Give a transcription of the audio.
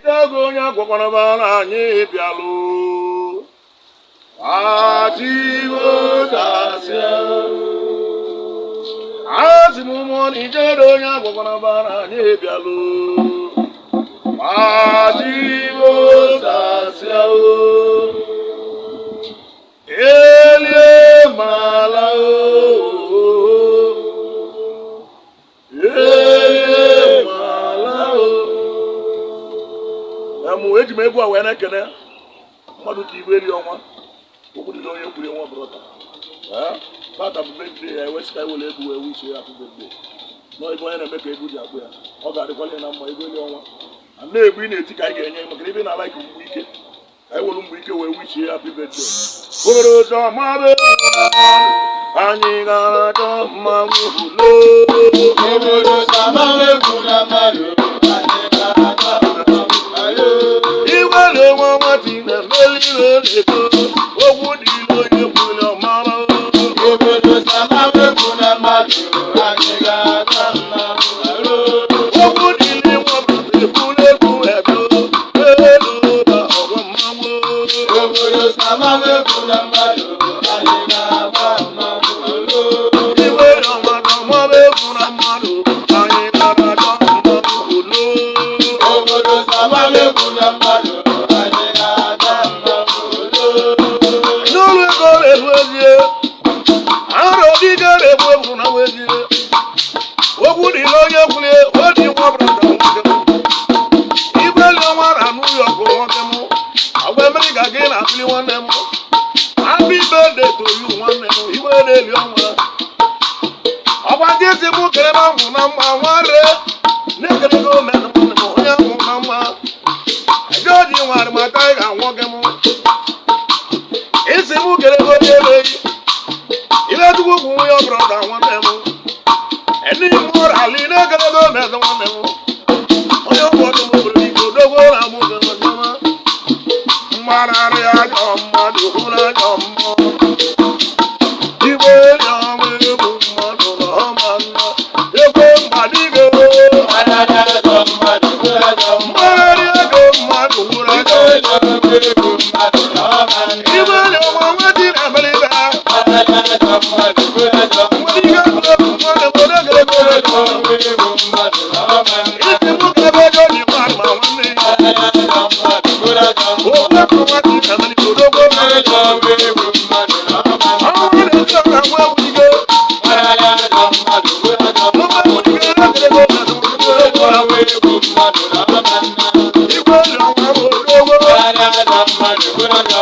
Dagonya Gwabanabana Bialu Ativo Tasia Azimumon Ijadonya Gwabanabana Bialu Ativo Tasia Elie Malao Elie Malao Amu eji mebu awe na kene mmadu ki iwe ri onwa obudu do ye kure won brother bata birthday I wish I will ebu we wish you happy birthday no ibo na make ebu di agbo ya o ga adịkwala na mma iwe ri onwa and na ebu na eti ka ga enye maka ibe na like mgbu ike I will mgbu ike we wish you happy birthday oro do ma be anyị gara do ma wulo obodo samawe kuna maro Iwele mama tina melilo leto Ogudilo yekula mama obodo samawe kuna maro aniga tana Ogudili mama ekule kueto Elo ba owa mama obodo samawe kuna maro aniga tana Iwele mama bekuna maro Anyị gara do mama wulo obodo samawe kuna maro aniga tana N'olu ego na-ewezie Aro dịga na-egbu na wezie Ogudilo yekwule odi nwa brada nwoke m Ibeli ọnwa na New York nwoke m Agwa America gị na afili nwanne m Happy birthday to you nwanne m iwe na-eli ọnwa Ọgwa ndị ezi mụ kere m ahụ na mma nware Na-ekelego mmadụ nwanne m onye ahụ na mma George nwere mata ị ga-anwụ gị m Isi mụ kelego onye eleghị Ile tukwu bụ nwunye brada nwanne m Eni mụrụ ali na-ekelego mmadụ nwanne m Onye ụfọdụ m bụrụ ike odogwo na mụ gị nwanne m Mmanarị ajọ mmadụ hụrụ ajọ mmụọ Igwe dị ọnwụ egbu mmadụ na ọma nna Ekwe mgbadike ayaya to mmadụ ajọ Mmanarị ego mmadụ hụrụ ajọ ego mmadụ ọma Igwe dị ọnwa nwetị na ebelibe ayaya to mmadụ ajọ Nwere ihe egwuregwu mmadụ bụ na-ekelego ego ego mmadụ ọma Isi mụ kelebe ego dị mmadụ ma nwanne ya ayaya to mmadụ ajọ Okwu ekwu nwetị na ebelibe odogwo mmadụ ego mmadụ ọma Ọnwụ na-esi ọka nwa egwurige ayaya to mmadụ ajọ Nwa egwurige na-ekelego mmadụ ego mmadụ ọma Igwe dị ọnwa bụ odogwo ayaya to mmadụ ajọ